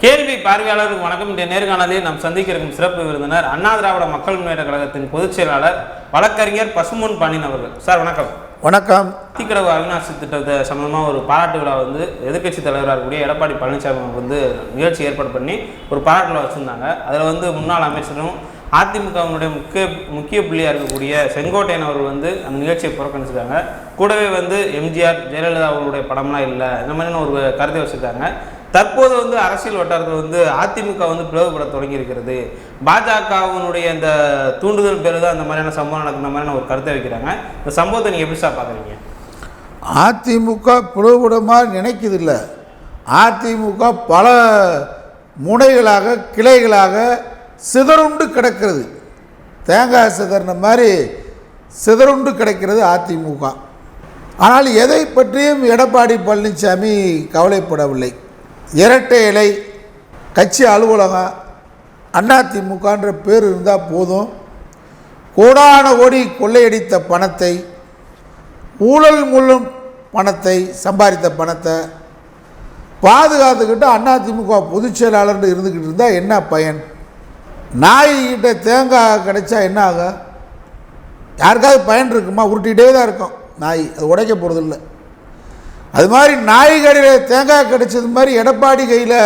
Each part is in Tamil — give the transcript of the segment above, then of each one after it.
கேள்வி பார்வையாளருக்கு வணக்கம். இன்றைய நேர்காணலில் நாம் சந்திக்க இருக்கும் சிறப்பு விருந்தினர் அண்ணா திராவிட மக்கள் முன்னேற்ற கழகத்தின் பொதுச் செயலாளர் வழக்கறிஞர் பசும்பொன் பாண்டியன் அவர்கள். சார் வணக்கம். வணக்கம். அத்திக்கடவு அவிநாசி திட்டத்தை சம்பந்தமாக ஒரு பாராட்டு விழா எதிர்க்கட்சி தலைவராக இருக்கக்கூடிய எடப்பாடி பழனிசாமி நிகழ்ச்சி ஏற்பாடு பண்ணி ஒரு பாராட்டு விழா வச்சுருந்தாங்க. அதில் முன்னாள் அமைச்சரும் அதிமுகவினுடைய முக்கிய புள்ளியாக இருக்கக்கூடிய செங்கோட்டையன் அவர்கள் அந்த நிகழ்ச்சியை புறக்கணிச்சிருக்காங்க. கூடவே எம்ஜிஆர் ஜெயலலிதா அவர்களுடைய படம்லாம் இல்லை, இந்த மாதிரியான ஒரு கருத்தை வச்சுருக்காங்க. தற்போது அரசியல் வட்டாரத்தில் அதிமுக பிளவுபட தொடங்கி இருக்கிறது. பாஜகவினுடைய இந்த தூண்டுதல் பேரு தான் அந்த மாதிரியான சம்பவம் நடக்கிற மாதிரியான ஒரு கருத்தை வைக்கிறாங்க. இந்த சம்பவத்தை நீங்கள் எப்படி சார் பார்க்குறீங்க? அதிமுக பிளவுபட மாதிரி நினைக்குது இல்லை. அதிமுக பல முனைகளாக கிளைகளாக சிதறுண்டு கிடக்கிறது. தேங்காய் சிதறின மாதிரி சிதறுண்டு கிடக்கிறது அதிமுக. ஆனால் எதை பற்றியும் எடப்பாடி பழனிசாமி கவலைப்படவில்லை. இரட்டை இலை கட்சி அலுவலகம் அதிமுகன்ற பேர் இருந்தால் போதும், கோடான கோடி கொள்ளையடித்த பணத்தை, ஊழல் மூலம் பணத்தை சம்பாதித்த பணத்தை பாதுகாத்துக்கிட்டு அதிமுக பொதுச் செயலாளர் இருந்துக்கிட்டு இருந்தால் என்ன பயன்? நாய்கிட்ட தேங்காய் கிடைச்சா என்ன ஆகும்? யாருக்காவது பயன் இருக்குமா? உருட்டிகிட்டே தான் இருக்கும் நாய், அது உடைக்க போகிறதில்லை. அது மாதிரி நாய் கடையில் தேங்காய் கிடைச்சது மாதிரி எடப்பாடி கையில்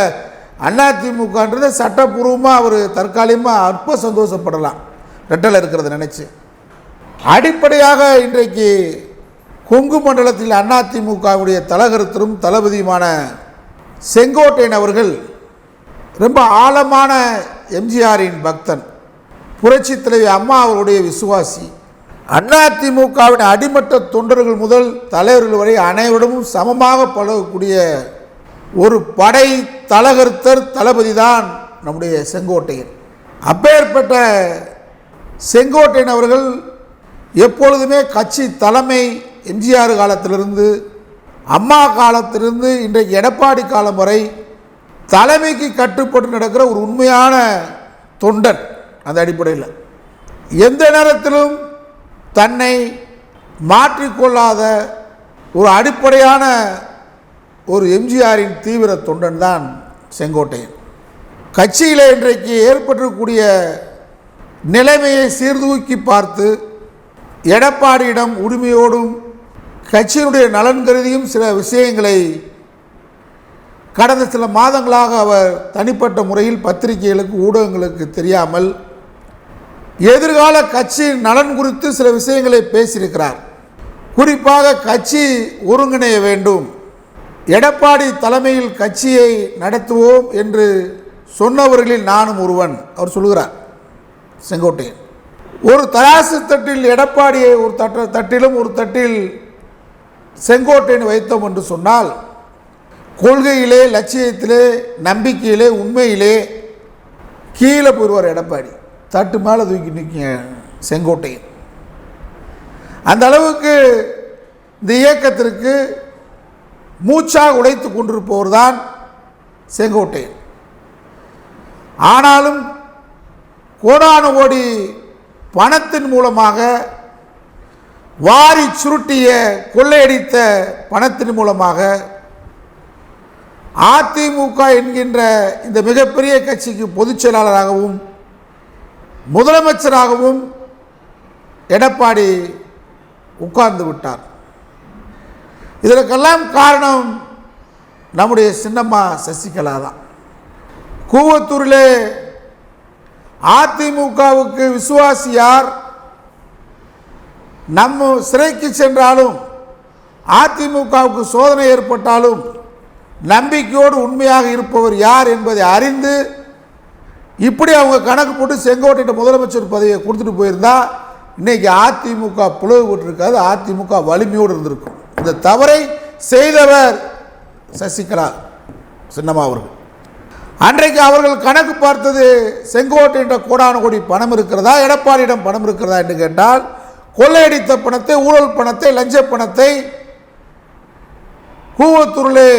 அதிமுகன்றதை சட்டப்பூர்வமாக அவர் தற்காலிகமாக அற்ப சந்தோஷப்படலாம் ரெட்டலை இருக்கிறத நினச்சி. அடிப்படையாக இன்றைக்கு கொங்கு மண்டலத்தில் அதிமுகவுடைய தலகருத்தரும் தளபதியுமான செங்கோட்டையன் அவர்கள் ரொம்ப ஆழமான எம்ஜிஆரின் பக்தன், புரட்சி தலைவி அம்மா அவருடைய விசுவாசி. அதிமுகவின் அடிமட்ட தொண்டர்கள் முதல் தலைவர்கள் வரை அனைவரிடமும் சமமாக பழகக்கூடிய ஒரு படை தலகர்த்தர் தளபதி தான் நம்முடைய செங்கோட்டையன். அப்பேற்பட்ட செங்கோட்டையன் அவர்கள் எப்பொழுதுமே கட்சி தலைமை எம்ஜிஆர் காலத்திலிருந்து அம்மா காலத்திலிருந்து இன்றைக்கு எடப்பாடி காலம் வரை தலைமைக்கு கட்டுப்பட்டு நடக்கிற ஒரு உண்மையான தொண்டன். அந்த அடிப்படையில் எந்த நேரத்திலும் தன்னை மாற்றிக்கொள்ளாத ஒரு அடிப்படையான ஒரு எம்ஜிஆரின் தீவிர தொண்டன் தான் செங்கோட்டையன். கட்சியில் இன்றைக்கு ஏற்பட்டிருக்கக்கூடிய நிலைமையை சீர்தூக்கி பார்த்து எடப்பாடியிடம் உரிமையோடும் கட்சியினுடைய நலன் கருதியும் சில விஷயங்களை கடந்த சில மாதங்களாக அவர் தனிப்பட்ட முறையில் பத்திரிகைகளுக்கு ஊடகங்களுக்கு தெரியாமல் எதிர்கால கட்சி நலன் குறித்து சில விஷயங்களை பேசியிருக்கிறார். குறிப்பாக கட்சி ஒருங்கிணைய வேண்டும், எடப்பாடி தலைமையில் கட்சியை நடத்துவோம் என்று சொன்னவர்களில் நானும் ஒருவன் அவர் சொல்கிறார் செங்கோட்டையன். ஒரு தராசு தட்டில் எடப்பாடியை ஒரு தட்டிலும் ஒரு தட்டில் செங்கோட்டையன் வைத்தோம் என்று சொன்னால், கொள்கையிலே, லட்சியத்திலே, நம்பிக்கையிலே, உண்மையிலே கீழே போயிடுவார் எடப்பாடி. தட்டு மேலே தூக்கி நிற்க செங்கோட்டையன். அந்த அளவுக்கு இந்த இயக்கத்திற்கு மூச்சாக உடைத்து கொண்டிருப்பவர் தான் செங்கோட்டையன். ஆனாலும் கோடான கோடி பணத்தின் மூலமாக வாரி சுருட்டிய கொள்ளையடித்த பணத்தின் மூலமாக அதிமுக என்கின்ற இந்த மிகப்பெரிய கட்சிக்கு பொதுச் செயலாளராகவும் முதலமைச்சராகவும் எடப்பாடி உட்கார்ந்து விட்டார். இதற்கெல்லாம் காரணம் நம்முடைய சின்னம்மா சசிகலா தான். கூவத்தூரிலே அதிமுகவுக்கு விசுவாசி யார்? நம்ம சிறைக்கு சென்றாலும் அதிமுகவுக்கு சோதனை ஏற்பட்டாலும் நம்பிக்கையோடு உண்மையாக இருப்பவர் யார் என்பதை அறிந்து இப்படி அவங்க கணக்கு போட்டு செங்கோட்டையிட்ட முதலமைச்சர் பதவியை கொடுத்துட்டு போயிருந்தா இன்னைக்கு அதிமுக பிளவுபட்டிருக்காது, அதிமுக வலிமையோடு இருந்திருக்கும். இந்த தவறை செய்தவர் சசிகலா சின்னம்மா அவர்கள். அன்றைக்கு அவர்கள் கணக்கு பார்த்தது செங்கோட்டையிட்ட கோடான கோடி பணம் இருக்கிறதா, எடப்பாடியிடம் பணம் இருக்கிறதா என்று கேட்டால், கொள்ளையடித்த பணத்தை, ஊழல் பணத்தை, லஞ்ச பணத்தை கூவத்தூரிலே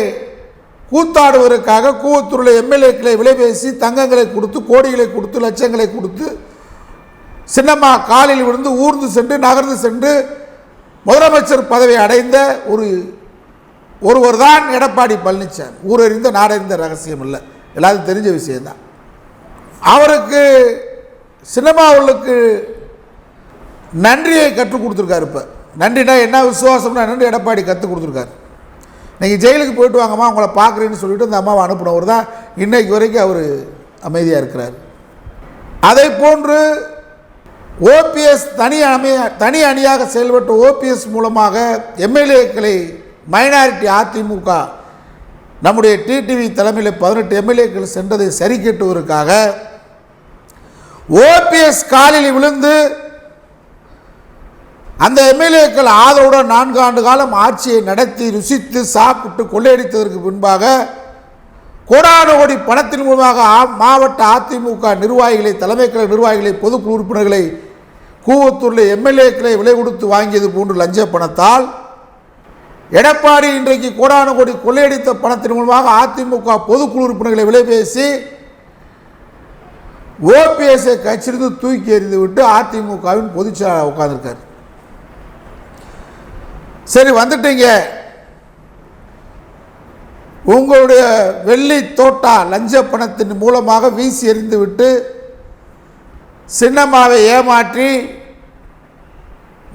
கூத்தாடுவதற்காக கூவத்தூரில் எம்எல்ஏக்களை விலை பேசி தங்கங்களை கொடுத்து, கோடிகளை கொடுத்து, லட்சங்களை கொடுத்து சின்னம்மா காலில் விழுந்து ஊர்ந்து சென்று நகர்ந்து சென்று முதலமைச்சர் பதவி அடைந்த ஒருவர் தான் எடப்பாடி பழனிசாமி. ஊரறிந்த நாடறிந்த ரகசியம் இல்லை. எல்லாத்துக்கும் தெரிஞ்ச விஷயந்தான். அவருக்கு சினிமாவுக்கு நன்றியை கற்றுக் கொடுத்துருக்காரு. இப்போ நன்றினா என்ன, விசுவாசம்னா என்னன்னு எடப்பாடி கற்றுக் கொடுத்துருக்காரு. நீங்கள் ஜெயிலுக்கு போயிட்டு வாங்கம்மா உங்களை பார்க்குறேன்னு சொல்லிவிட்டு அந்த அம்மாவை அனுப்பினவர் தான் இன்றைக்கு வரைக்கும் அவர் அமைதியாக இருக்கிறார். அதை போன்று ஓபிஎஸ் தனி அணியாக செயல்பட்ட ஓபிஎஸ் மூலமாக எம்எல்ஏக்களை மைனாரிட்டி அதிமுக நம்முடைய டிடிவி தலைமையில் 18 எம்எல்ஏக்கள் சென்றதை சரி கட்டுவதற்காக ஓபிஎஸ் காலில் விழுந்து அந்த எம்எல்ஏக்கள் ஆதரவுடன் 4 ஆண்டு காலம் ஆட்சியை நடத்தி ருசித்து சாப்பிட்டு கொள்ளையடித்ததற்கு பின்பாக கோடான கோடி பணத்தின் மூலமாக மாவட்ட அதிமுக நிர்வாகிகளை, தலைமை கழக நிர்வாகிகளை, பொதுக்குழு உறுப்பினர்களை, கூவத்தூரில் எம்எல்ஏக்களை விலை கொடுத்து வாங்கியது போன்று லஞ்ச பணத்தால் எடப்பாடி இன்றைக்கு கோடான கோடி கொள்ளையடித்த பணத்தின் மூலமாக அதிமுக பொதுக்குழு உறுப்பினர்களை விலை பேசி ஓபிஎஸ்ஐ கட்சியிலிருந்து தூக்கி எறிந்து விட்டு அதிமுகவின் பொதுச் செயலாளர் உட்கார்ந்திருக்கார். சரி, வந்துட்டீங்க, உங்களுடைய வெள்ளி தோட்டா லஞ்ச பணத்தின் மூலமாக வீசி எறிந்து விட்டு சின்னம்மாவை ஏமாற்றி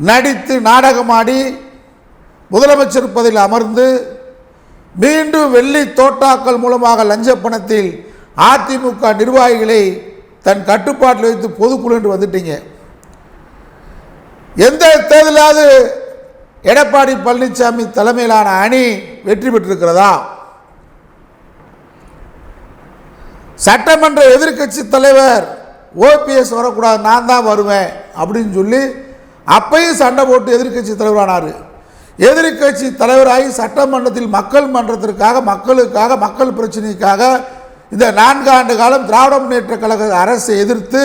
நடித்து நாடகமாடி முதலமைச்சர் பதவியில் அமர்ந்து மீண்டும் வெள்ளி தோட்டாக்கள் மூலமாக லஞ்ச பணத்தில் அதிமுக நிர்வாகிகளை தன் கட்டுப்பாட்டில் வைத்து பொதுக்குழு என்று வந்துட்டீங்க. எந்த தேர்தலாவது எடப்பாடி பழனிசாமி தலைமையிலான அணி வெற்றி பெற்றிருக்கிறதா? சட்டமன்ற எதிர்க்கட்சி தலைவர் ஓபிஎஸ் வரக்கூடாது, நான் தான் வருவேன் அப்படின்னு சொல்லி அப்பையும் சண்டை போட்டு எதிர்க்கட்சி தலைவரானார். எதிர்க்கட்சி தலைவராகி சட்டமன்றத்தில் மக்கள் மன்றத்திற்காக, மக்களுக்காக, மக்கள் பிரச்சனைக்காக இந்த 4 ஆண்டு காலம் திராவிட முன்னேற்ற கழக அரசை எதிர்த்து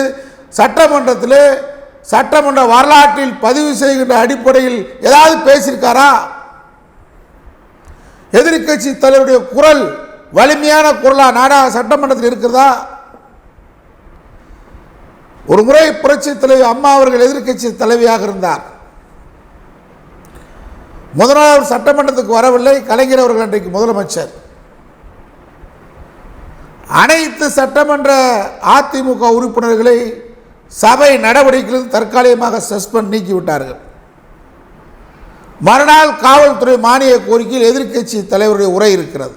சட்டமன்றத்தில் சட்டமன்ற வரலாற்றில் பதிவு செய்கின்ற அடிப்படையில் ஏதாவது பேசியிருக்காரா? எதிர்க்கட்சி தலைவருடைய குரல் வலிமையான குரலா நாடாக சட்டமன்றத்தில் இருக்கிறதா? ஒரு முறை புரட்சி தலைவி அம்மா அவர்கள் எதிர்க்கட்சி தலைவியாக இருந்தார். முதல்வர் சட்டமன்றத்துக்கு வரவில்லை. கலைஞர் அவர்கள் அன்றைக்கு முதலமைச்சர். அனைத்து சட்டமன்ற அதிமுக உறுப்பினர்களை சபை நடவடிக்கையில் தற்காலிகமாக சஸ்பெண்ட் நீக்கிவிட்டார்கள். மறுநாள் காவல்துறை மானிய கோரிக்கையில் எதிர்க்கட்சி தலைவருடைய உரை இருக்கிறது.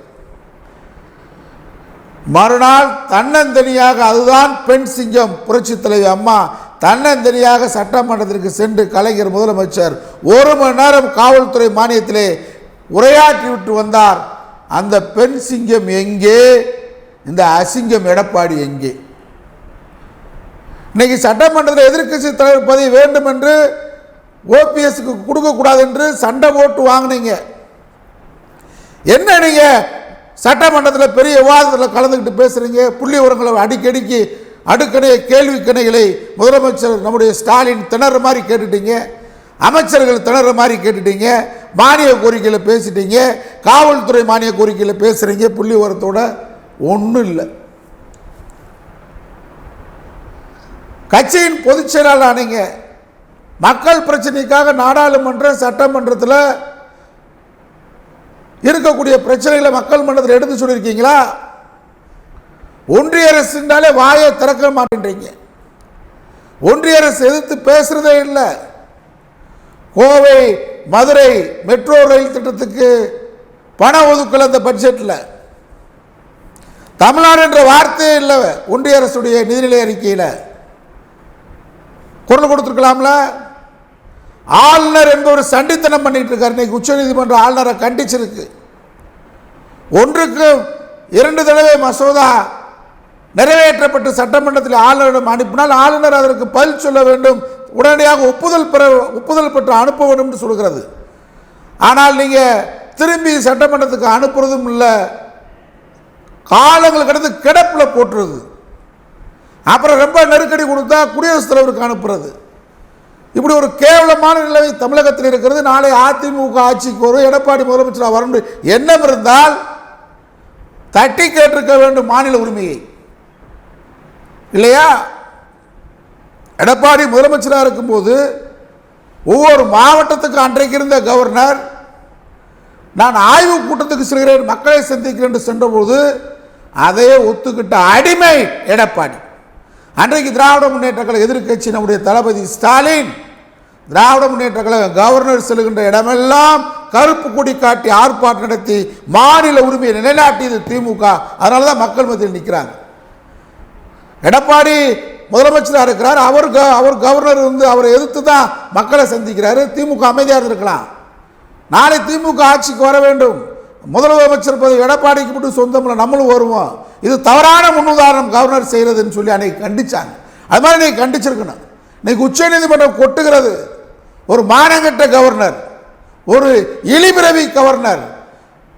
மறுநாள் தன்னந்தனியாக, அதுதான் பெண் சிங்கம் புரட்சி தலைவி அம்மா தன்னந்தனியாக சட்டமன்றத்திற்கு சென்று கலைஞர் முதலமைச்சர் 1 மணி நேரம் காவல்துறை மானியத்திலே உரையாற்றிவிட்டு வந்தார். அந்த பெண் சிங்கம் எங்கே? இந்த அசிங்கம் எடப்பாடி எங்கே? இன்னைக்கு சட்டமன்றத்தில் எதிர்க்கட்சி தலைவர் பதவி வேண்டும் என்று ஓபிஎஸ்க்கு கொடுக்கக்கூடாது என்று சண்டை போட்டு வாங்கினீங்க. என்ன நீங்க சட்டமன்றத்தில் பெரிய விவாதத்தில் கலந்துக்கிட்டு பேசுறீங்க? புள்ளி உரங்களை அடிக்கடிக்கு அடுக்கணைய கேள்வி கணைகளை முதலமைச்சர் நம்முடைய ஸ்டாலின் திணற மாதிரி கேட்டுட்டீங்க, அமைச்சர்கள் திணற மாதிரி கேட்டுட்டீங்க, மானிய கோரிக்கையில் பேசிட்டீங்க, காவல்துறை மானிய கோரிக்கையில் பேசுறீங்க. புள்ளி உரத்தோட ஒன்றும் இல்லை. கட்சியின் பொதுச் செயலாளர் ஆனீங்க. மக்கள் பிரச்சனைக்காக நாடாளுமன்ற சட்டமன்றத்தில் இருக்கக்கூடிய பிரச்சனைகளை மக்கள் மன்றத்தில் எடுத்து சொல்லியிருக்கீங்களா? ஒன்றிய அரசுனாலே வாயை திறக்க மாட்டேன்றீங்க. ஒன்றிய அரசு எதிர்த்து பேசுறதே இல்லை. கோவை மதுரை மெட்ரோ ரயில் திட்டத்துக்கு பணம் ஒதுக்கல அந்த பட்ஜெட்டில். தமிழ்நாடு என்ற வார்த்தையே இல்லை ஒன்றிய அரசுடைய நிதிநிலை அறிக்கையில். குரல் கொடுத்துருக்கலாம்ல. ஆளுநர் என்பவர் சண்டித்தனம் பண்ணிட்டு இருக்கார். இன்னைக்கு உச்சநீதிமன்ற ஆளுநரை கண்டிச்சிருக்கு. 1க்கு 2 தடவை மசோதா நிறைவேற்றப்பட்டு சட்டமன்றத்தில் ஆளுநரிடம் அனுப்பினால் ஆளுநர் அதற்கு பதில் சொல்ல வேண்டும், உடனடியாக ஒப்புதல் பெற்று அனுப்ப வேண்டும் என்று சொல்கிறது. ஆனால் நீங்க திரும்பி சட்டமன்றத்துக்கு அனுப்புறதும் இல்லை, காலங்கள் கடந்து கிடப்பில் போட்டுறது. அப்புறம் ரொம்ப நெருக்கடி கொடுத்தா குடியரசுத் தலைவருக்கு அனுப்புறது. இப்படி ஒரு கேவலமான நிலைமை தமிழகத்தில் இருக்கிறது. நாளை அதிமுக ஆட்சிக்கு வரும், எடப்பாடி முதலமைச்சராக வரணும் எண்ணம் இருந்தால் தட்டி கேட்டிருக்க வேண்டும் மாநில உரிமையை, இல்லையா? எடப்பாடி முதலமைச்சராக இருக்கும்போது ஒவ்வொரு மாவட்டத்துக்கு அன்றைக்கு இருந்த கவர்னர், நான் ஆய்வு கூட்டத்துக்கு செல்கிறேன், மக்களை சந்திக்கிறேன் என்று சென்றபோது அதையே ஒத்துக்கிட்ட அடிமை எடப்பாடி. அன்றைக்கு திராவிட முன்னேற்ற கழக எதிர்க்கட்சி நம்முடைய தளபதி ஸ்டாலின் திராவிட முன்னேற்ற கழக கவர்னர் செல்கின்ற இடமெல்லாம் கருப்பு கொடி காட்டி ஆர்ப்பாட்டம் நடத்தி மாநில உரிமையை நிலைநாட்டியது திமுக. அதனால தான் மக்கள் மத்தியில் நிற்கிறாங்க. எடப்பாடி முதலமைச்சராக இருக்கிறார், அவர் கவர்னர் அவரை எதிர்த்து தான் மக்களை சந்திக்கிறாரு. திமுக அமைதியாக இருந்திருக்கலாம். நாளை திமுக ஆட்சிக்கு வர வேண்டும், முதலமைச்சர் பதவி எடப்பாடிக்கு மட்டும் சொந்தமில்லை, நம்மளும் வருவோம், இது தவறான முன்னுதாரணம் கவர்னர் செய்கிறதுன்னு சொல்லி அன்னைக்கு கண்டிச்சாங்க. அது மாதிரி நீங்க கண்டிச்சிருக்கணும். இன்னைக்கு உச்ச நீதிமன்றம் கொட்டுகிறது. ஒரு மானங்கட்ட கவர்னர், ஒரு இழிபிறவி கவர்னர்,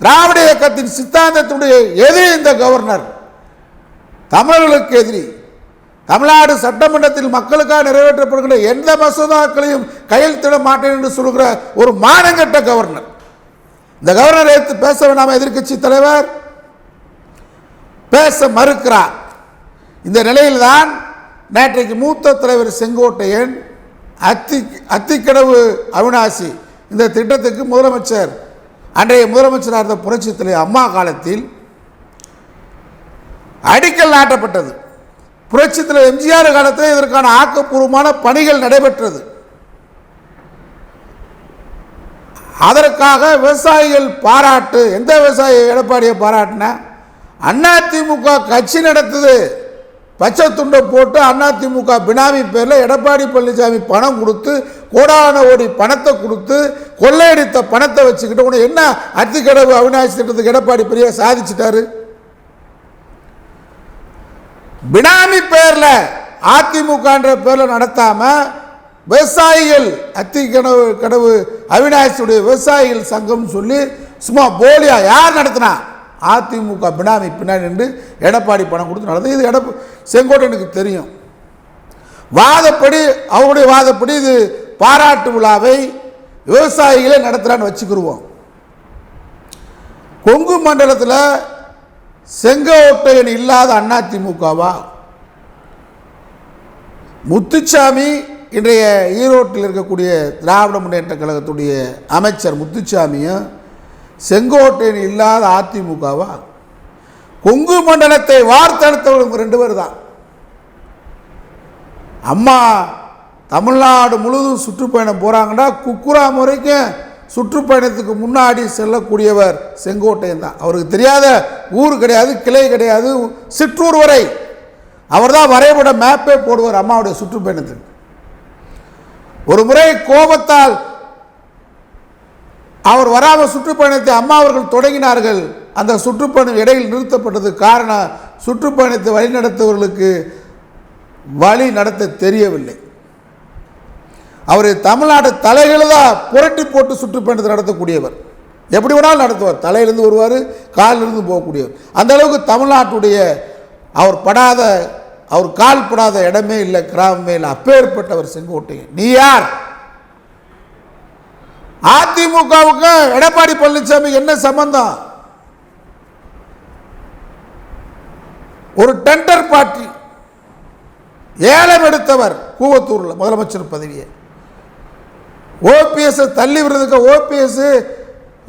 திராவிட இயக்கத்தின் சித்தாந்தத்துடைய எதிரி இந்த கவர்னர், தமிழர்களுக்கு எதிரி. தமிழ்நாடு சட்டமன்றத்தில் மக்களுக்காக நிறைவேற்றப்படுகிற எந்த மசோதாக்களையும் கையெழுத்திட மாட்டேன் என்று சொல்கிற ஒரு மானங்கட்ட கவர்னர். இந்த கவர்னர் எடுத்து பேச வேண்டாம். எதிர்க்கட்சி தலைவர் பேச மறுக்கிறார். இந்த நிலையில்தான் நேற்றைக்கு மூத்த தலைவர் செங்கோட்டையன் அத்திக்கடவு அவிநாசி இந்த திட்டத்துக்கு முதலமைச்சர் அன்றைய முதலமைச்சராக இருந்த புரட்சி தலைவர் அம்மா காலத்தில் அடிக்கல் நாட்டப்பட்டது. புரட்சி தலைவர் எம்ஜிஆர் காலத்தில் இதற்கான ஆக்கப்பூர்வமான பணிகள் நடைபெற்றது. அதற்காக விவசாயிகள் பாராட்டு. எந்த விவசாயி எடப்பாடியை பாராட்டின? அதிமுக கட்சி நடத்துது. பச்சை துண்டை போட்டு அதிமுக பினாமி பேரில் எடப்பாடி பழனிசாமி பணம் கொடுத்து கோடான கோடி பணத்தை கொடுத்து கொள்ளையடித்த பணத்தை வச்சுக்கிட்டு உடனே என்ன அத்திக்கடவு அவிநாசி திட்டத்துக்கு எடப்பாடி பெரிய சாதிச்சிட்டாரு? பினாமி பேரில் அதிமுக பேரில் நடத்தாம விவசாயிகள் அத்திக்கடவு அவிநாசியுடைய விவசாயிகள் சங்கம் சொல்லி சும்மா போலியா யார் நடத்தினா? அதிமுக பினாமி பின்னாடி நின்று எடப்பாடி பணம் கொடுத்து நடந்தது. இது செங்கோட்டையனுக்கு தெரியும். வாதப்படி அவருடைய வாதப்படி இது பாராட்டு விழாவை விவசாயிகளே நடத்துறான்னு வச்சுக்கிடுவோம். கொங்கு மண்டலத்தில் செங்கோட்டையன் இல்லாத அதிமுகவா? முத்துச்சாமி இன்றைய ஈரோட்டில் இருக்கக்கூடிய திராவிட முன்னேற்ற கழகத்துடைய அமைச்சர் முத்துச்சாமியும் செங்கோட்டையன் இல்லாத அதிமுகவா? கொங்கு மண்டலத்தை வார்த்தெடுத்தவர்கள் ரெண்டு பேர் தான். அம்மா தமிழ்நாடு முழுவதும் சுற்றுப்பயணம் போகிறாங்கன்னா குக்குராம் வரைக்கும் சுற்றுப்பயணத்துக்கு முன்னாடி செல்லக்கூடியவர் செங்கோட்டையன் தான். அவருக்கு தெரியாத ஊர் கிடையாது, கிளை கிடையாது, சிற்றூர் வரை அவர் தான் வரைபட மேப்பே போடுவார் அம்மாவுடைய சுற்றுப்பயணத்துக்கு. ஒரு முறை கோபத்தால் அவர் வராமல் சுற்றுப்பயணத்தை அம்மா அவர்கள் தொடங்கினார்கள். அந்த சுற்றுப்பயணம் இடையில் நிறுத்தப்பட்டது. காரணம், சுற்றுப்பயணத்தை வழிநடத்தவர்களுக்கு வழி நடத்த தெரியவில்லை. அவர் தமிழ்நாட்டு தலைகளதான் புரட்டி போட்டு சுற்றுப்பயணத்தை நடத்தக்கூடியவர். எப்படி வேணாலும் நடத்துவார். தலையிலிருந்து வருவார், காலிலிருந்து போகக்கூடியவர். அந்த அளவுக்கு தமிழ்நாட்டுடைய அவர் கால் படாத இடமே இல்லை, கிராமமே இல்லை. அப்பேற்பட்டவர் செங்கோட்டையன். நீ யார்? அதிமுகவுக்கு எடப்பாடி பழனிசாமி என்ன சம்பந்தம்? ஒரு டெண்டர் பார்ட்டி ஏலம் எடுத்தவர் கூவத்தூரில் முதலமைச்சர் பதவியை. ஓபிஎஸ் தள்ளி விடுறதுக்கு ஓபிஎஸ்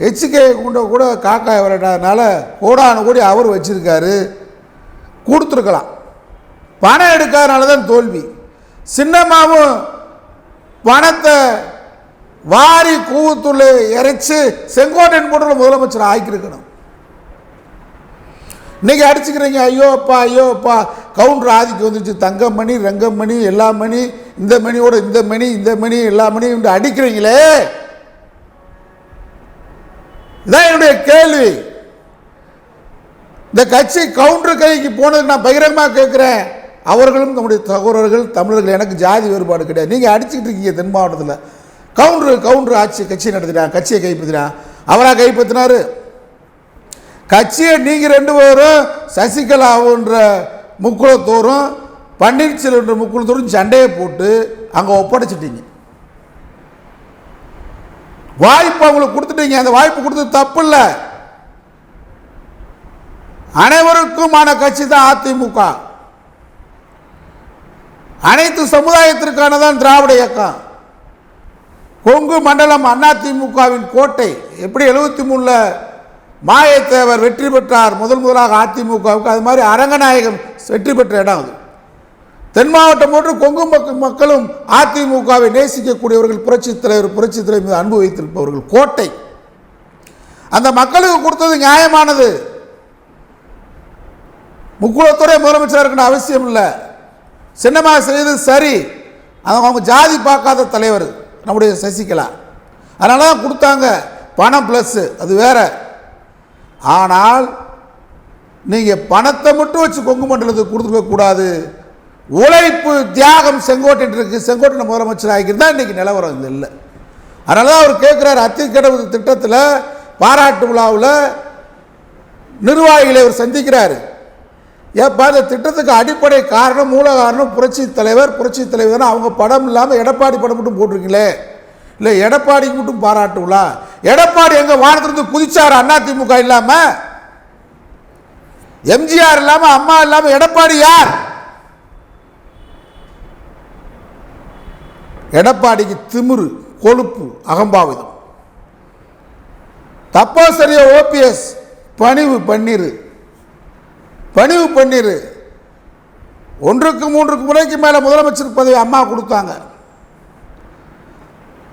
ஹெச்கே கூட காக்காய் விளையாடுறதுனால கோடான கோடி அவர் வச்சிருக்காரு, கொடுத்துருக்கலாம். பணம் எடுக்காதனால தான் தோல்வி. சின்னமாவும் பணத்தை வாரி கூவத்தூர்ல இறைச்சு செங்கோட்டையன் போன்ற முதலமைச்சர் ஆக்கியிருக்கணும். இன்னைக்கு அடிச்சுக்கிறீங்க, ஐயோ அப்பா கவுண்டர் ஆதிக்கு வந்துச்சு, தங்கமணி ரங்கமணி எல்லா மணி, இந்த மணியோட இந்த மணி எல்லா மணியும் அடிக்கிறீங்களே. இதான் என்னுடைய கேள்வி. இந்த கட்சி கவுண்டர் கைக்கு போனதுக்கு நான் பகிரங்கமாக கேட்குறேன். அவர்களும் நம்முடைய சகோதரர்கள் தமிழர்கள், எனக்கு ஜாதி வேறுபாடு கிடையாது. நீங்கள் அடிச்சுக்கிட்டு இருக்கீங்க தென் மாவட்டத்தில். கவுண்டர் ஆட்சி கட்சியை நடத்தினான், கட்சியை கைப்பற்றினான். அவராக கைப்பற்றினார் கட்சியை. நீங்கள் ரெண்டு பேரும் சசிகலாவுன்ற முக்குளத்தோறும் பன்னீர்செல்வன்ற முக்குளத்தோறும் சண்டையை போட்டு அங்கே ஒப்படைச்சிட்டீங்க. வாய்ப்பு அவங்களுக்கு கொடுத்துட்டீங்க. அந்த வாய்ப்பு கொடுத்தது தப்பு இல்லை. அனைவருக்குமான கட்சி தான் அதிமுக. அனைத்து சமுதாயத்திற்கானதான் திராவிட இயக்கம். கொங்கு மண்டலம் அதிமுகவின் கோட்டை. எப்படி 73 மாயத்தேவர் வெற்றி பெற்றார் முதலாக அதிமுகவுக்கு. அது மாதிரி அரங்கநாயகம் வெற்றி பெற்ற இடம் அது. தென் மாவட்டம் போன்று கொங்கு மக்களும் அதிமுகவை நேசிக்கக்கூடியவர்கள், புரட்சித் தலைவர் மீது அன்பு வைத்திருப்பவர்கள். கோட்டை அந்த மக்களுக்கு கொடுத்தது நியாயமானது. முக்குளத்துறை முதலமைச்சராக இருக்கணும் அவசியம் இல்லை. சின்னமா செய்தது சரி. அவங்க ஜாதி பார்க்காத தலைவர் நம்முடைய சசிகலா, அதனால தான் கொடுத்தாங்க. பணம் ப்ளஸ் அது வேற. ஆனால் நீங்கள் பணத்தை மட்டும் வச்சு கொங்கு மண்டலத்துக்கு கொடுத்துருக்க கூடாது. உழைப்பு தியாகம் செங்கோட்டையன் இருக்கு. செங்கோட்டையன் முதலமைச்சர் ஆகியிருந்தால் இன்றைக்கி நிலவரம் இல்லை. அதனால தான் அவர் கேட்குறாரு, அத்திக்கடவு திட்டத்தில் பாராட்டு விழாவில் நிர்வாகிகளை அவர் சந்திக்கிறார். ஏப்பா இந்த திட்டத்துக்கு அடிப்படை காரணம், மூல காரணம் புரட்சித் தலைவர் அவங்க படம் இல்லாமல் எடப்பாடி படம் மட்டும் போட்டிருக்கீங்களே, இல்லை எடப்பாடிக்கு மட்டும் பாராட்டு விழா. எடப்பாடி எங்கள் வானத்திலிருந்து குதிச்சார் அதிமுக இல்லாமல், எம்ஜிஆர் இல்லாமல், அம்மா இல்லாமல் எடப்பாடி யார்? எடப்பாடிக்கு திமிரு, கொழுப்பு, அகம்பாவிதம். தப்போ சரிய ஓபிஎஸ் பணிவு பண்ணிரு. 1-3 முறைக்கு மேலே முதலமைச்சர் பதவி அம்மா கொடுத்தாங்க.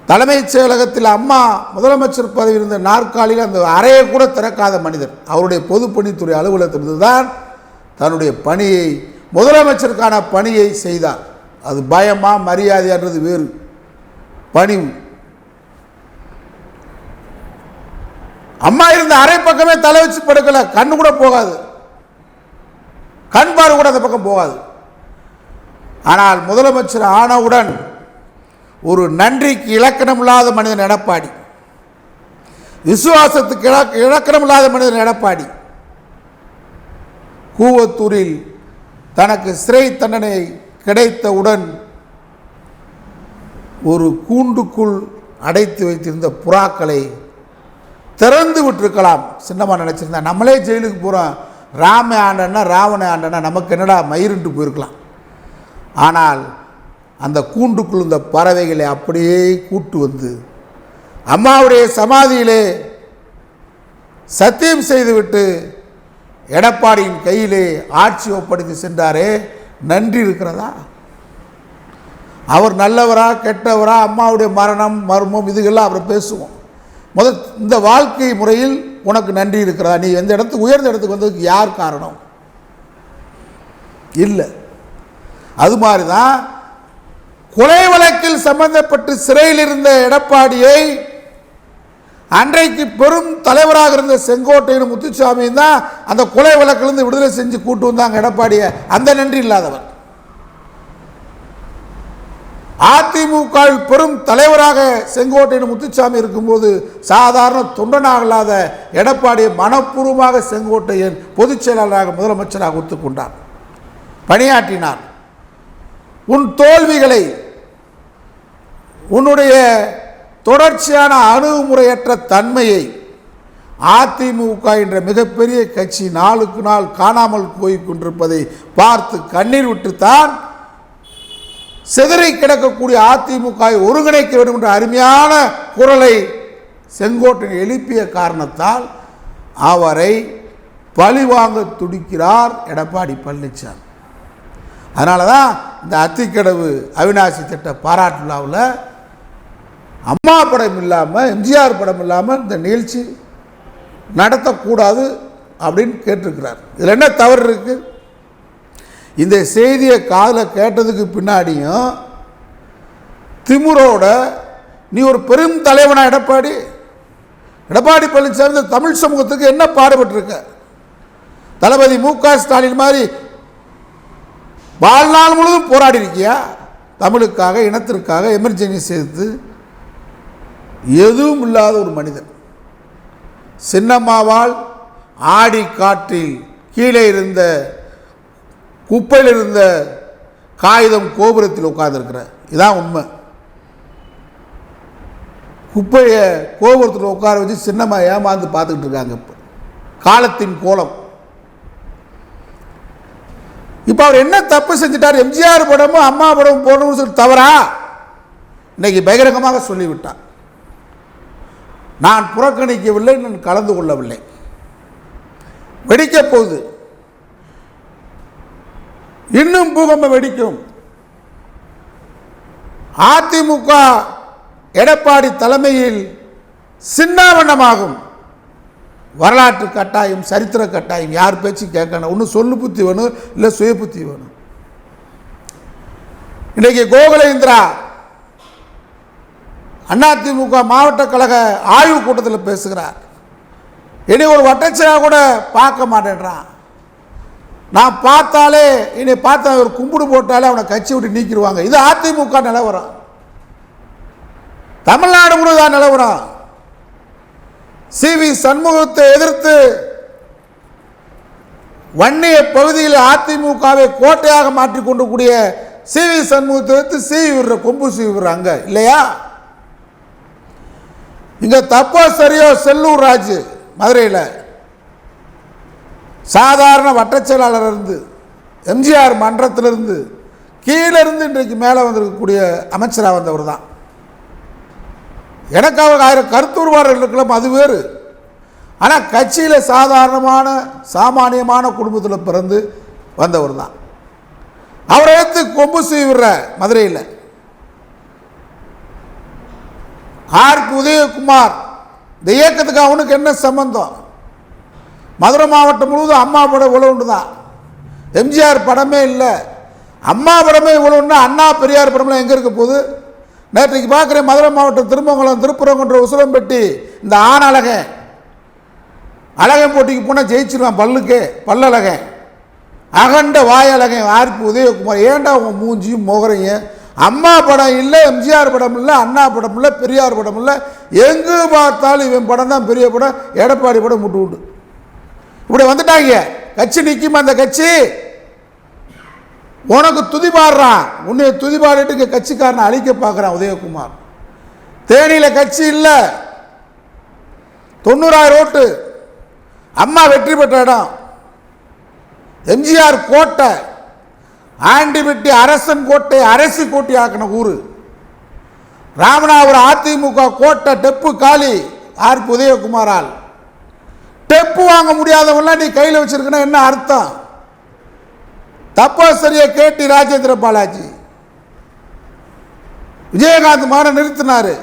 தலைமைச் செயலகத்தில் அம்மா முதலமைச்சர் பதவி இருந்த நாற்காலியில் அந்த அறையை கூட திறக்காத மனிதர். அவருடைய பொதுப்பணித்துறை அலுவலகத்திலிருந்து தான் தன்னுடைய பணியை, முதலமைச்சருக்கான பணியை செய்தார். அது பயமா மரியாதைன்றது வேறு. பணிவு. அம்மா இருந்த அரை பக்கமே தலை வச்சு படுக்கல, கண்ணு கூட போகாது, கண் பார்வை கூட அந்த பக்கம் போகாது. ஆனால் முதலமைச்சர் ஆனவுடன் ஒரு நன்றிக்கு இலக்கணம் இல்லாத மனிதன் எடப்பாடி, விசுவாசத்துக்கு இலக்கணம் இல்லாத மனிதன் எடப்பாடி. கூவத்தூரில் தனக்கு சிறை தண்டனை கிடைத்தவுடன் ஒரு கூண்டுக்குள் அடைத்து வைத்திருந்த புறாக்களை திறந்து விட்டுருக்கலாம். சின்னமாக நினச்சிருந்தா நம்மளே ஜெயிலுக்கு போகிறோம், ராம ஆண்டனா ராவண ஆண்டனா நமக்கு என்னடா மயிருண்டு போயிருக்கலாம். ஆனால் அந்த கூண்டுக்குள் இந்த பறவைகளை அப்படியே கூட்டு வந்து அம்மாவுடைய சமாதியிலே சத்தியம் செய்துவிட்டு எடப்பாடியின் கையிலே ஆட்சி ஒப்படைத்து சென்றாரே, நன்றி இருக்கிறதா? அவர் நல்லவரா கெட்டவரா, அம்மாவுடைய மரணம் மர்மம் இதுகெல்லாம் அவர் பேசுவோம். இந்த வாழ்க்கை முறையில் உனக்கு நன்றி இருக்கிறதா? நீ எந்த இடத்துக்கு உயர்ந்த இடத்துக்கு வந்ததுக்கு யார் காரணம்? இல்லை. அது மாதிரி தான் கொலை வழக்கில் சம்பந்தப்பட்டு சிறையில் இருந்த எடப்பாடியை அன்றைக்கு பெரும் தலைவராக இருந்த செங்கோட்டையன் முத்துசாமியும் தான் அந்த கொலை வழக்கிலிருந்து விடுதலை செஞ்சு கூட்டு வந்தாங்க எடப்பாடியை. அந்த நன்றி இல்லாதவர். அதிமுக பெரும் தலைவராக செங்கோட்டையன் முத்துசாமி இருக்கும்போது சாதாரண தொண்டனாக இல்லாத எடப்பாடியை மனப்பூர்வமாக செங்கோட்டையன் பொதுச் செயலாளராக முதலமைச்சராக ஒத்துக்கொண்டார், பணியாற்றினார். உன் தோல்விகளை, உன்னுடைய தொடர்ச்சியான அணுகுமுறையற்ற தன்மையை அதிமுக என்ற மிகப்பெரிய கட்சி நாளுக்கு நாள் காணாமல் போய் கொண்டிருப்பதை பார்த்து கண்ணீர் விட்டுத்தான் சிதறி கிடக்கக்கூடிய அதிமுகவை ஒருங்கிணைக்க வேண்டும் என்ற அருமையான குரலை செங்கோட்டையன் எழுப்பிய காரணத்தால் அவரை பழிவாங்க துடிக்கிறார் எடப்பாடி பழனிசாமி. அதனால தான் இந்த அத்திக்கடவு அவிநாசி திட்ட பாராட்டு விழாவில் அம்மா படம் இல்லாமல், எம்ஜிஆர் படம் இல்லாமல் இந்த நிகழ்ச்சி நடத்தக்கூடாது அப்படின்னு கேட்டிருக்கிறார். இதில் என்ன தவறு இருக்குது? இந்த செய்தியை காதில் கேட்டதுக்கு பின்னாடியும் திமுரோட நீ ஒரு பெரும் தலைவனா எடப்பாடி பழனிசாமி இந்த தமிழ் சமூகத்துக்கு என்ன பாடுபட்டிருக்க? தளபதி மு.க. ஸ்டாலின் மாதிரி வாழ்நாள் முழுவதும் போராடி இருக்கியா? தமிழுக்காக, இனத்திற்காக எமர்ஜென்சி சேர்த்து எதுவும் இல்லாத ஒரு மனிதன். சின்னம்மாவால் ஆடி காற்றில் கீழே இருந்த குப்பையில் இருந்த காகிதம் கோபுரத்தில் உட்கார்ந்துருக்கிற, இதான் உண்மை. குப்பையை கோபுரத்தில் உட்கார வச்சு சின்னம்மா ஏமாந்து பார்த்துக்கிட்டு இருக்காங்க. இப்போ காலத்தின் கோலம். இப்போ அவர் என்ன தப்பு செஞ்சிட்டார்? எம்ஜிஆர் படமும் அம்மா படமும் போடணும்னு சொல்லி தவறா? இன்னைக்கு பகிரங்கமாக சொல்லிவிட்டார். நான் புறக்கணிக்கவில்லை, நான் கலந்து கொள்ளவில்லை. வெடிக்க போகுது. இன்னும் பூகம்பம் வெடிக்கும். அதிமுக எடப்பாடி தலைமையில் சின்னாவண்ணமாகும். வரலாற்று கட்டாயம், சரித்திர கட்டாயம். யார் பேச்சு கேட்கணும்? ஒன்று சொல்லு புத்தி வேணும், இல்லை சுய புத்தி வேணும். இன்னைக்கு கோகுலேந்திரா அதிமுக மாவட்ட கழக ஆய்வு கூட்டத்தில் பேசுகிறார். இனி ஒரு வட்டச்சையா கூட பார்க்க மாட்டேன்றான். நான் பார்த்தாலே, இனி பார்த்தா ஒரு கும்பிடு போட்டாலே அவனை கட்சி விட்டு நீக்கிடுவாங்க. இது அதிமுக நிலவரம். தமிழ்நாடு முழுவதுதான் நிலவரம். சி.வி. சண்முகத்தை எதிர்த்து வன்னிய பகுதியில் அதிமுகவை கோட்டையாக மாற்றிக்கொண்டு கூடிய சி.வி. சண்முகத்தை எடுத்து சீவிடுற, கொம்பு சீவிடுறாங்க இல்லையா? இங்க தப்போ சரியோ செல்லூர் ராஜு மதுரையில் சாதாரண வட்டச் செயலாளர் இருந்து, எம்ஜிஆர் மன்றத்திலிருந்து கீழே இருந்து இன்றைக்கு மேலே வந்திருக்கக்கூடிய அமைச்சராக வந்தவர் தான். எனக்கு அவங்க 1000 கருத்து உருவாடுகள் இருக்கலாம், அது வேறு. ஆனால் கட்சியில் சாதாரணமான சாமானியமான குடும்பத்தில் பிறந்து வந்தவர் தான். அவரை எடுத்து கொம்பு சீவிடுற மதுரையில் ஆர்.பி. உதயகுமார் இந்த இயக்கத்துக்கு அவனுக்கு என்ன சம்பந்தம்? மதுரை மாவட்டம் முழுவதும் அம்மா படம் இவ்வளோ ஒன்று தான். எம்ஜிஆர் படமே இல்லை. அம்மா படமே இவ்வளோ ஒன்று. அண்ணா பெரியார் படம்லாம் எங்கே இருக்க போகுது? நேற்றைக்கு பார்க்குறேன், மதுரை மாவட்டம் திருமங்கலம் திருப்புறங்குன்ற உசிலம்பட்டி இந்த ஆண் அழகன் போட்டிக்கு போனால் ஜெயிச்சிருவான். பல்லழகன் அகண்ட வாயழகன் ஆர்.பி. உதயகுமார். ஏண்டா உங்கள் மூஞ்சியும் முகரையும்? அம்மா படம் இல்லை, எம்ஜிஆர் படம் இல்லை, அண்ணா படம் இல்லை, பெரியார் படம் இல்லை. எங்கு பார்த்தாலும் இவன் படம் தான் பெரிய படம். எடப்பாடி படம் முட்டு விட்டு இப்படி வந்துட்டாங்க. கட்சி நிற்கும். அந்த கட்சி உனக்கு துதி பாடுறான். உன்னை துதி பாடிட்டு கட்சிக்காரனை அழிக்க பார்க்குறான் உதயகுமார். தேனியில் கட்சி இல்லை. 90,000 ஓட்டு. அம்மா வெற்றி பெற்ற இடம். எம்ஜிஆர் கோட்டை, ஆண்டிபட்டி அரசன் கோட்டை அரசி கோட்டை ஆக்கின ஊர். ராமநாதபுரம் அதிமுக கோட்டை டெப்பு காலி ஆர்.பி. உதயகுமாரால். டெப்பு வாங்க முடியாதவங்களாம் நீ கையில் வச்சிருக்கனா என்ன அர்த்தம்? தப்பா சரியா கேட்டி ராஜேந்திர பாலாஜி விஜயகாந்த் மான நிறுத்தினாரு.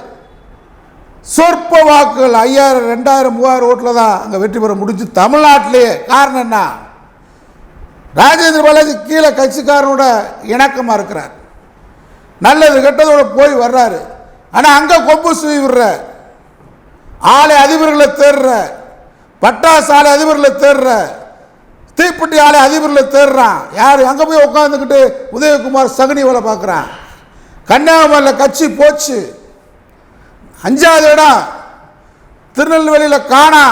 சொற்ப வாக்குகள் 5000, 2000, 3000 ஓட்டில் தான் அங்கே வெற்றி பெற முடிஞ்சு தமிழ்நாட்டிலேயே. காரணம் என்ன? ராஜேந்திர பாலாஜி கீழே கட்சிக்காரனோட இணக்கமாக இருக்கிறார். நல்லது கெட்டதோட போய் வர்றாரு. ஆனால் அங்கே கொம்பு சுவிடுற ஆலை அதிபர்களை தேடுற, பட்டாசு ஆலை அதிபர்களை தேடுற, தீப்பெட்டி ஆலை அதிபர்களை தேடுறான். யார்? அங்கே போய் உட்காந்துக்கிட்டு உதயகுமார் சகுனி வேலை பார்க்குறான். கன்னியாகுமரியில் கட்சி போச்சு. 5வது இடம் திருநெல்வேலியில் காணா.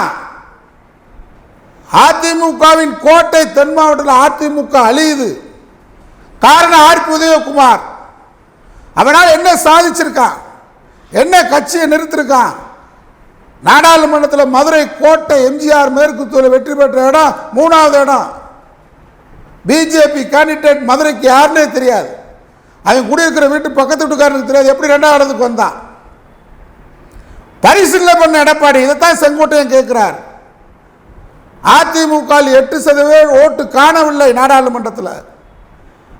அதிமுகவின் கோட்டை தென் மாவட்டத்தில் அதிமுக அழியுது. காரணம் ஆர்.பி. உதயகுமார். அவனால் என்ன சாதிச்சிருக்கான்? என்ன கட்சியை நிறுத்திருக்கான்? நாடாளுமன்றத்தில் மதுரை கோட்டை எம்ஜிஆர் மேற்கு தொகுதியில் வெற்றி பெற்ற இடம் 3வது இடம். பிஜேபி கேண்டிடேட் மதுரைக்கு யாருன்னே தெரியாது. அவன் குடியிருக்கிற வீட்டு பக்கத்து வீட்டுக்காரனுக்கு தெரியாது. எப்படி 2வது இடத்துக்கு வந்தான்? பரிசீலனை பண்ண எடப்பாடி. இதைத்தான் செங்கோட்டையன் கேட்கிறார். அதிமுக 8% ஓட்டு காணவில்லை நாடாளுமன்றத்தில்.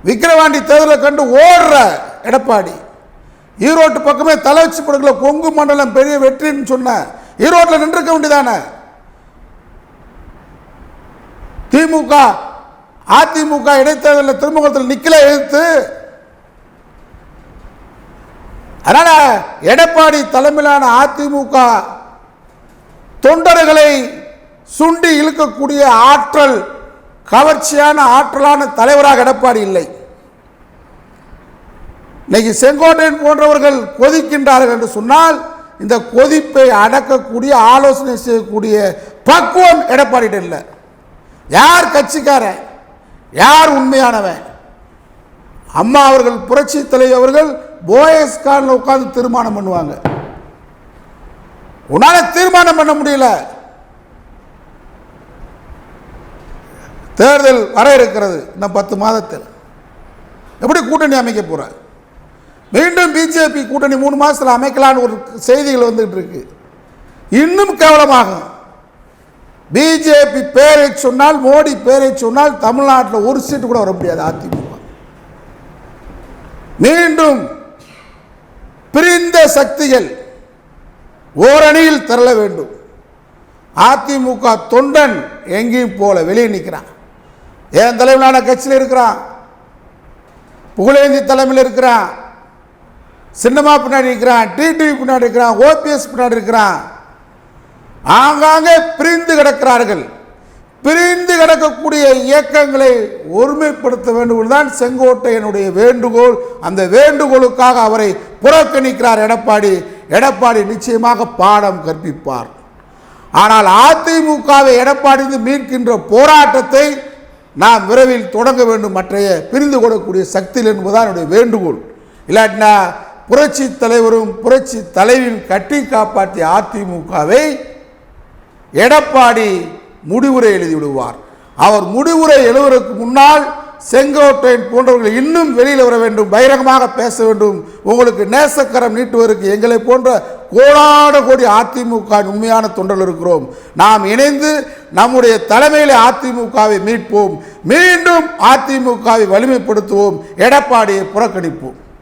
விக்கிரவாண்டி தேர்தலை கண்டு ஓடுற எடப்பாடி. ஈரோட்டு பக்கமே தலை வச்சு படுக்கல. கொங்கு மண்டலம் பெரிய வெற்றின்னு சொன்ன ஈரோட்டில் நின்றுக்க வேண்டியதானே? திமுக அதிமுக இடைத்தேர்தலில் திருமுகத்தில் நிக்கல எழுத்து. அதனால எடப்பாடி தலைமையிலான அதிமுக தொண்டர்களை சுண்டி இழுக்கக்கூடிய ஆற்றல், கவர்ச்சியான ஆற்றலான தலைவராக எடப்பாடி இல்லை. இன்னைக்கு செங்கோட்டையன் போன்றவர்கள் கொதிக்கின்றார்கள் என்று சொன்னால் இந்த கொதிப்பை அடக்கக்கூடிய ஆலோசனை செய்யக்கூடிய பக்குவம் எடப்பாடிட்ட இல்லை. யார் கட்சிக்காரன்? யார் உண்மையானவன்? அம்மா அவர்கள், புரட்சி தலைவர் அவர்கள் போயஸ் கார்ல உட்கார்ந்து தீர்மானம் பண்ணுவாங்க. உன்னால தீர்மானம் பண்ண முடியல. தேர்தல் வர இருக்கிறது இன்னும் 10 மாதத்தில். எப்படி கூட்டணி அமைக்க போற? மீண்டும் பிஜேபி கூட்டணி 3 மாதத்தில் அமைக்கலான்னு ஒரு செய்திகள் வந்துட்டு இருக்கு. இன்னும் கேவலமாகும். பிஜேபி பேரை சொன்னால், மோடி பேரை சொன்னால் தமிழ்நாட்டில் ஒரு சீட்டு கூட வர முடியாது. அதிமுக மீண்டும் பிரிந்த சக்திகள் ஓரணியில் திரள வேண்டும். அதிமுக தொண்டன் எங்கேயும் போல வெளியே நிற்கிறான். என் தலைமையிலான கட்சியில் இருக்கிறான், புகழேந்தி தலைமையில் இருக்கிறான், சின்னமா பின்னாடி இருக்கிறான், டிடிவி பின்னாடி இருக்கிறான், ஓபிஎஸ் பின்னாடி இருக்கிறான். ஆங்காங்கே பிரிந்து கிடக்கிறார்கள். பிரிந்து கிடக்கக்கூடிய இயக்கங்களை ஒருமைப்படுத்த வேண்டும் தான் செங்கோட்டையனுடைய வேண்டுகோள். அந்த வேண்டுகோளுக்காக அவரை புறக்கணிக்கிறார் எடப்பாடி. எடப்பாடி நிச்சயமாக பாடம் கற்பிப்பார். ஆனால் அதிமுகவை எடப்பாடி மீட்கின்ற போராட்டத்தை நாம் விரைவில் தொடங்க வேண்டும். மற்றைய பிரிந்து கொள்ளக்கூடிய சக்தியில் என்பதுதான் என்னுடைய வேண்டுகோள். இல்லாட்டினா புரட்சி தலைவரும் புரட்சி தலைவியும் கட்டி காப்பாற்றிய அதிமுகவை எடப்பாடி முடிவுரை எழுதிவிடுவார். அவர் முடிவுரை எழுதுவதற்கு முன்னால் செங்கோட்டையன் போன்றவர்கள் இன்னும் வெளியில் வர வேண்டும், பகிரங்கமாக பேச வேண்டும். உங்களுக்கு நேசக்கரம் நீட்டுவதற்கு எங்களை போன்ற கோடான கோடி அதிமுக உண்மையான தொண்டர்கள் இருக்கிறோம். நாம் இணைந்து நம்முடைய தலைமையிலே அதிமுகவை மீட்போம், மீண்டும் அதிமுகவை வலிமைப்படுத்துவோம், எடப்பாடியை புறக்கணிப்போம்.